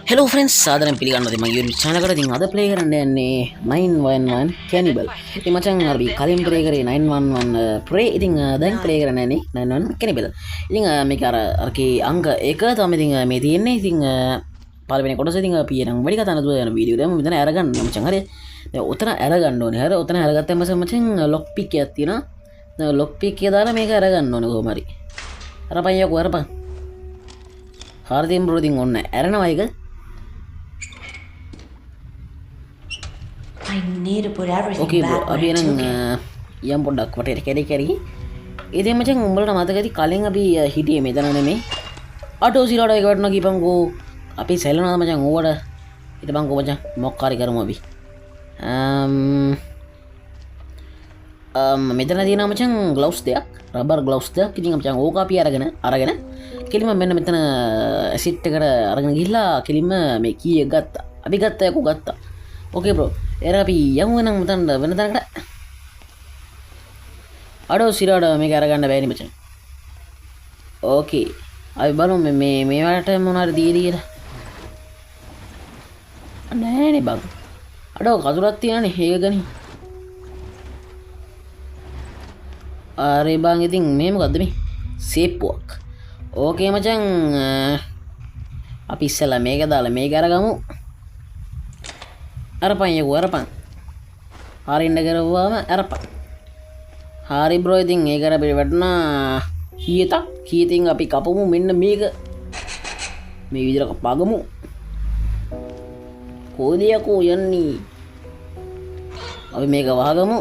Hello friends සාදරයෙන් පිළිගන්නවා මගේ YouTube channel එකට. ඉතින් අද ප්ලේ කරන්න යන්නේ 911 Cannibal. ඉතින් මචං අපි කලින් ප්ලේ කරේ 911 Prey. ඉතින් දැන් ප්ලේ කරන්න යන්නේ 911 Cannibal. ඉතින් මේක අරකේ අංක 1 තමයි ඉතින් මේ තියෙන්නේ. ඉතින් පළවෙනි කොටස ඉතින් අපි නම් වැඩි කතා නැතුව යන වීඩියෝ දෙමු. මෙතන අරගන්න මචං. හරි. දැන් උතන අරගන්න ඕනේ. හරි. උතන අරගත්තම මචං ලොක් පික් එකක් තියෙනවා. දැන් ලොක් පික් එක දාලා මේක අරගන්න ඕනේ කොහොම හරි. අරපන් යකෝ අරපන්. හරියෙන් බ්‍රෝ ඉතින් ඔන්න ඇරනවා එක. I need to put everything Okay bro, back when අපි I නම් took it. යම් පොඩ්ඩක් වටේට කැරි. ඉතින් මචං උඹලට මතකද කලින් අපි හිටියේ මෙතන නෙමෙයි. අටෝ සිරාට එක වටනවා කීපන්කෝ. අපි සැලුණා මචං ඕවට. හිටපන්කෝ මචං මොකක් හරි කරමු අපි. මෙතන තියෙනවා මචං ග්ලව්ස් දෙකක්, රබර් ග්ලව්ස් දෙකක්. ඉතින් මචං ඕක අපි අරගෙන කෙලින්ම මෙන්න මෙතන ඇසිඩ් එකට අරගෙන ගිහිල්ලා කෙලින්ම මේ කී එක ගත්තා. අපි ගත්තා යකෝ ගත්තා. ඕකේ බ්‍රෝ. එර අපි යමු නම් මෙතන වෙන තැනකට. අඩෝ සිරාඩ මේක අරගන්න බෑනි මචං. ඕකේ. අපි බලමු මේ වලට මොනවාරි දීලා කියලා. නෑනේ බං. අඩෝ කතුරක් තියනනේ ඒක ගනි. අරේ බං ඉතින් මේ මොකද්ද මේ? සේප්පුවක්. ඕකේ මචං. අපි ඉස්සෙල්ලා මේක දාලා මේක අරගමු. අරපන් යකෝ අරපන්. හරින්න කරවුවාම අරපන්. හරි බ්‍රෝ ඉතින් ඒකට අපිට වටනා කීයතින් අපි කපමු මෙන්න මේක. මේ විදිහට කපාගමු. කොහෙද යකෝ යන්නේ? අපි මේක වහගමු.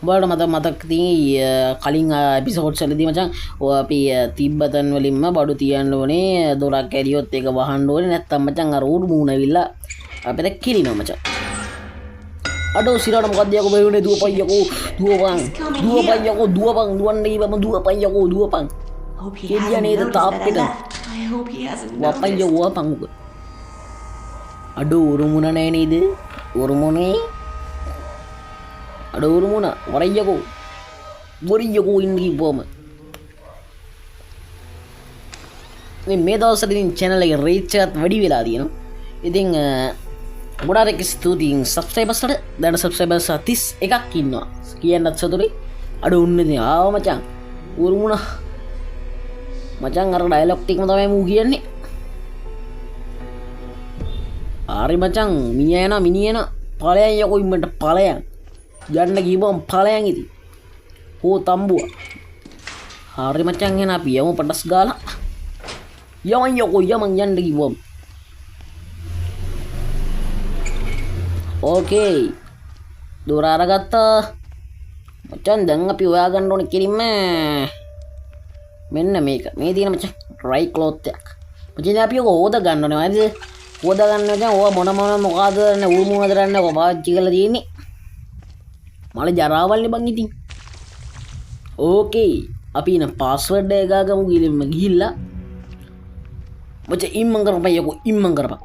උඹලට මතක තියෙයි කලින් එපිසෝඩ්ස් වලදී මචං ඔය අපි තිබ්බතන් වලින්ම බඩු තියන්න ඕනේ. දොරක් ඇරියොත් ඒක වහන්න ඕනේ. නැත්තම් මචං අර උඩු මූණ ඇවිල්ලා අපිට කිලිනවා මචං. අඩෝ සිරාට මොකක්ද යකෝ බයුනේ දුවපන් යකෝ දුවන්න ඉවම දුවපන් යකෝ දුවපන්. Hope he Kid hasn't yan, ito noticed top that I it, ah. left. I hope he hasn't වපන් noticed. යකෝ වපන් උක. අඩෝ උරුමුණ නෑ නේද? උරුමුණේ අඩෝ උරුමුණ වරියකෝ ඉන්න කිව්වම මේ දවස්වල ඉතින් channel එකේ reach එකත් වැඩි වෙලා තියෙනවා. ඉතින් ගොඩාක් ස්තුතියි subscribers-ට. දැන් subscribers 31ක් ඉන්නවා. කියන්නත් සතුටුයි. අඩෝ උන්නේ ඉතින් ආව මචං. උරුමුණ මචං අර ඩයලොග් ටිකම තමයි මූ කියන්නේ. ආරි මචං මිනිහයන ඵලයන් යකෝ ඉන්නට ඵලයන්. යන්න ගිහම ඵලයන් ඉතින්. හෝ තම්බුව. හරි මචං එන අපි යමු පඩස් ගාලා. යමන් යකෝ යන්න ගිහම. ඕකේ. දොර අරගත්තා. මචං දැන් අපි හොයාගන්න ඕනේ කිරින්ම මෙන්න මේක. මේ තියෙන මචං ඩ්‍රයි ක්ලොත් එකක්. මචං අපි ඔක හොදා ගන්න ඕනේ. හරිද? හොදා ගන්න මචං ඕවා මොකද නේ උරුමුණද රන්න ඔක පාවිච්චි කරලා තියෙන්නේ. මල ජරාවල්නේ බං ඉතින්. ඕකේ. අපි න පාස්වර්ඩ් එක ගාගමු ගිහිල්ලා. මචං ඉම්මන් කරපන් යකෝ ඉම්මන් කරපන්.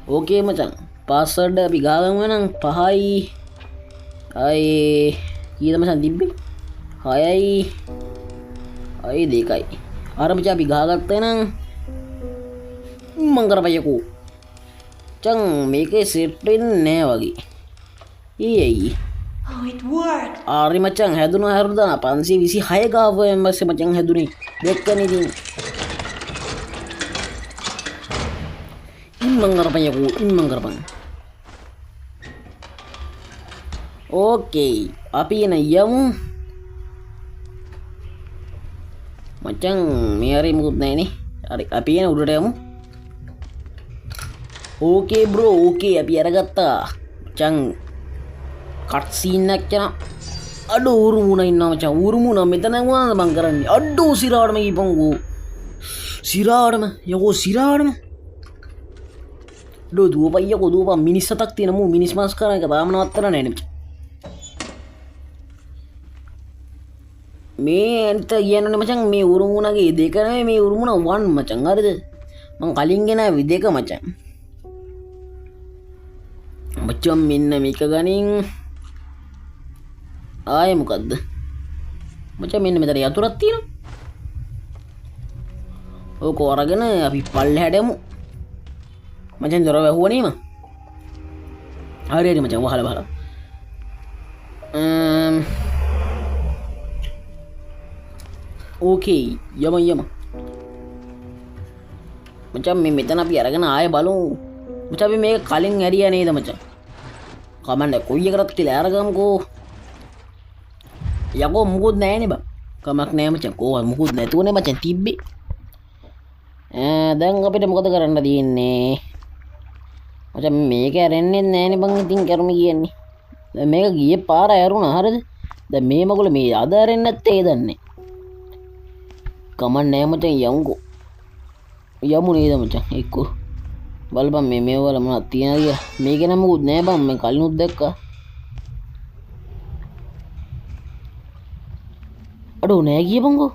ඕකේ මචං. පාස්වර්ඩ් අපි ගාගමු නම් 5යි කීයද මචං තිබ්බේ? 6යි 2යි. අර මචං අපි ගහගත්තා නම් මං කරපයකෝ. චං මේකේ සෙට් වෙන්නේ නෑ වගේ. ඊයි. Oh, it worked. ආරි මචං හැදුනා හරිදා 526 ගාව එම්බස්සේ මචං හැදුනේ. දෙක්කනේ ඉතින්. ඉම්මං කරපන්. ඕකේ. අපි එන යමු. මචං මේ හරි මුකුත් නැහැනේ. හරි අපි එන උඩට යමු. ඕකේ බ්‍රෝ ඕකේ අපි අරගත්තා. මචං කට් සීන් එකක් යන. අඩෝ උරුමුණ ඉන්නවා මචං. උරුමුණ මෙතන මොනවද මං කරන්නේ? අඩෝ සිරාවටම ගිපන්කෝ. සිරාවටම. ඩෝ දුවපන් යකෝ දුවපන්. මිනිස් සතක් තියෙන මූ මිනිස් මාස් කරන එක තාම නවත්තලා නැහැ නේ මචං. මේ අන්ත කියන්නේ මචං මේ උරුමුණගේ දෙක නෙමෙයි මේ උරුමුණ 1 මචං. හරිද? මං කලින් ගෙනාවේ දෙක මචං. මචං මෙන්න මේක ගනින්. ආයේ මොකද්ද? මචං මෙන්න මෙතන යතුරක් තියෙනවා. ඕක අරගෙන අපි පල්ලෙහාට යමු මචං දොර වැහුවනේම හරි හරි මචං වහලා බලන්න ඕකේ යම මචං මේ මෙතන අපි අරගෙන ආයෙ බලමු මචං අපි මේක කලින් ඇරියා නේද මචං කමන්න කොයි එකකට තියලා අරගමුකෝ යකෝ මුකුත් නැහැනේ බං කමක් නැහැ මචං කොහොම මුකුත් නැතුවනේ මචං තිබ්බේ දැන් අපිට මොකද කරන්න තියෙන්නේ මචං මේක ඇරෙන්නේ නැහැනේ බං ඉතින් කරුම කියන්නේ දැන් මේක ගියේ පාර ඇරුණා හරිද දැන් මේ මගුල මේ අද ඇරෙන්නේ නැත්තේ ඒ දන්නේ කමක් නැහැ මචං යමුකෝ යමු නේද මචං එක්කෝ බලපන් මේ වල මොනවද තියනද කියලා මේක නම් මොකුත් නෑ බං මම කලිනුත් දැක්කා අඩෝ නෑ කියපන්කෝ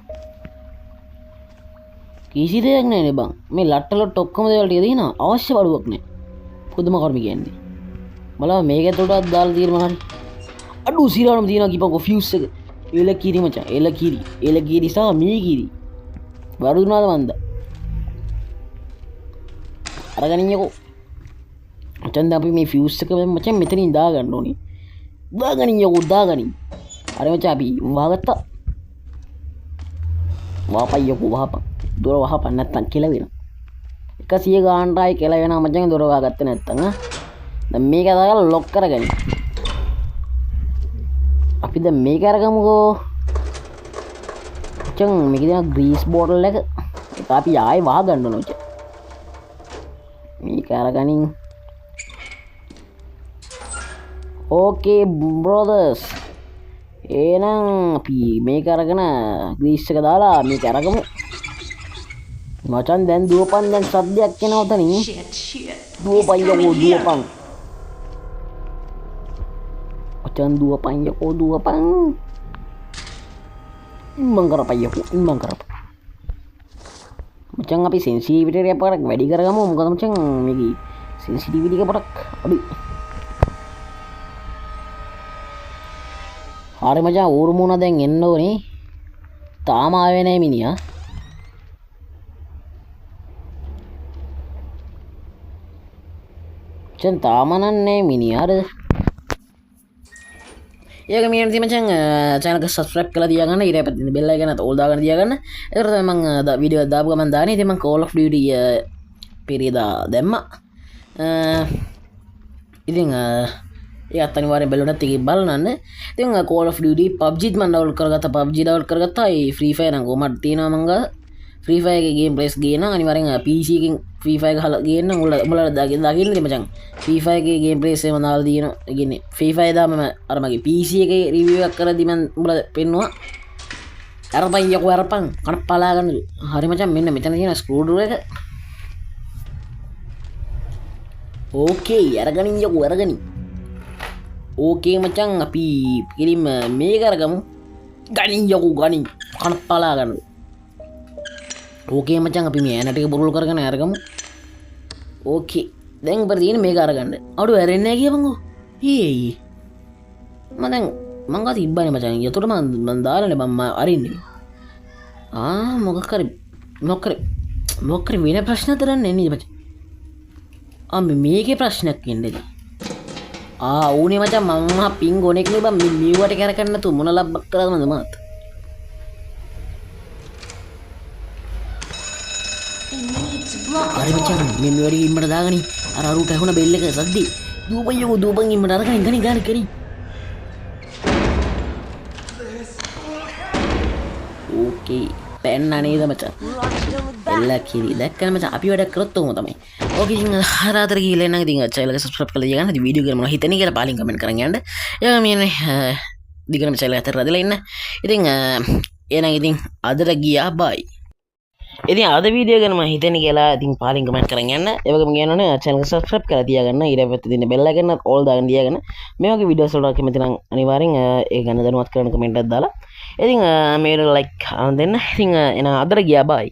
කිසි දෙයක් නෑනේ බං මේ ලට්ටලොට් ඔක්කොම දේවල් ටික දිනනවා අවශ්‍ය බඩුවක් නෑ පුදුම කර්ම කියන්නේ බලන්න මේක ඇතුළටත් දාලා තියෙන මොනවාරි අඩෝ සිරාවම දිනනවා කියපන්කෝ ෆියුස් එක එල කිරි මචං එල කිරි සා මේ කිරි වරුදුනාද මන්ද අරගනින්නකෝ මචං අපි මේ ෆියුස් එක මචං මෙතනින් දාගන්න ඕනේ දාගනින්නකෝ දාගනින් අර මචං අපි වහගත්තා වහපයියකෝ වහපන් දොර වහපන් නැත්තම් කියලා වෙනවා 100 ගානටයි කියලා වෙනවා මචං දොර වහගත්තේ නැත්තම් දැන් මේක දාලා ලොක් කරගනි අපි දැන් මේක අරගමුකෝ මචං මේක දෙන ග්‍රීස් බෝටල් එක ඒක අපි ආයෙ වහගන්න ඕන මචං මේක අරගනින් ඕකේ බ්‍රෝදර්ස් එහෙනම් අපි මේක අරගෙන ග්‍රීස් එක දාලා මේක අරගමු මචං දැන් දුවපන් දැන් සද්දයක් එනවා උතනින් Shit. දුවපන් යකෝ දුවපන් මචං දුවපන් යකෝ දුවපන් ඉම්මන් කරපන් යකෝ ඉම්මන් කරපන් මචං අපි සෙන්සිටිවිටි එක පොඩක් වැඩි කරගමු මොකද මචං මේකේ සෙන්සිටිවිටි එක පොඩක් අඩුයි හරි මචං ඌරු මුණ දැන් එන්න ඕනේ තාම ආවේ නැහැ මිනිහා මචං තාම නන්නේ මිනිහා හරිද ඒක මේ ඉතින් මචං channel එක subscribe කරලා තියාගන්න ඊට පස්සේ bell icon එකත් all දාගෙන තියාගන්න ඒකට තමයි මම වීඩියෝ එක දාපු ගමන් දාන්නේ ඉතින් මම Call of Duty පීරියදා දැම්මා ඉතින් ඒත් අනිවාර්යෙන් බැලුවා නැත්නම් ඒක බලන්න ඉතින් Call of Duty PUBG මම download කරගත්තා PUBG download කරගත්තා ඒ Free Fire නම් කොහමද තියෙනවා මං ගා Free Fire එකේ game plays ගේන අනිවාර්යෙන් PC එකෙන් Free Fire ගහලා ගේන්න උඹලා දකින්න ඉතින් මචං Free Fire එකේ game plays එකම දාලා තියෙනවා ඒ කියන්නේ Free Fire දා මම අර මගේ PC එකේ review එකක් කරද්දි මම උඹලා පෙන්නුවා අරපන් යකෝ අරපන් කන පලා ගන්න හරි මචං මෙන්න මෙතන තියෙන screw driver එක ඕකේ අරගනින් යකෝ අරගනින් ඕකේ මචං අපි කිරිම මේක අරගමු ගනින් යකෝ ගනින් කන පලා ගන්න ඕකේ මචං අපි මේ ඇන ටික බුරුල් කරගෙන අරගමු ඕකේ දැන් උඹට තියෙන මේක අරගන්න අඩු ඇරෙන්නේ නැහැ කියපන්කෝ හේ මම දැන් මං ගාත ඉබ්බනේ මචං යතොට මං දාලානේ මම අරින්නේ මොකක් කරේ වෙන ප්‍රශ්න තරන්නේ නේද මචං මේකේ ප්‍රශ්නයක් ඉන්නේ ඌනේ මචං මම පින් ගොනෙක් නේ බං මියුවට කරකන්න නැතු මොන ලබ්බක් කරාද මාත් අර මචං මේ මෙවරි ඉම්මට දාගනි අර අරුට ඇහුණ බෙල් එක සද්දි දුවපන් ඉම්මට අරගෙන ගනි ඕකේ පැන්න නේද මචං එල්ලා කිරි දැක්කම මචං අපි වැඩක් කරොත් උම තමයි ඕකේ ඉතින් හරාතර ගිහලා එන්න ඉතින් channel එක subscribe කරලා තියාගන්න ඉතින් වීඩියෝ එක මොනවා හිතන්නේ කියලා පාලින් කමෙන්ට් කරන් යන්න එයා මේ දිගටම channel එක අතර රදලා ඉන්න ඉතින් එහෙනම් ඉතින් අදට ගියා bye ඉතින් අද වීඩියෝ ගැන මම හිතන්නේ කියලා ඉතින් පාලින් කමෙන්ට් කරන් යන්න ඒ වගේම කියනවනේ channel එක subscribe කරලා තියාගන්න ඊට පස්සේ තියෙන bell icon එක all දාගෙන තියාගන්න මේ වගේ වීඩියෝස් වලට කැමති නම් අනිවාර්යෙන් ඒ ගැන දැනුවත් කරන්න කමෙන්ට් එකක් දාලා ඉතින් මේ like අරන් දෙන්න ඉතින් එහෙනම් අදට ගියා bye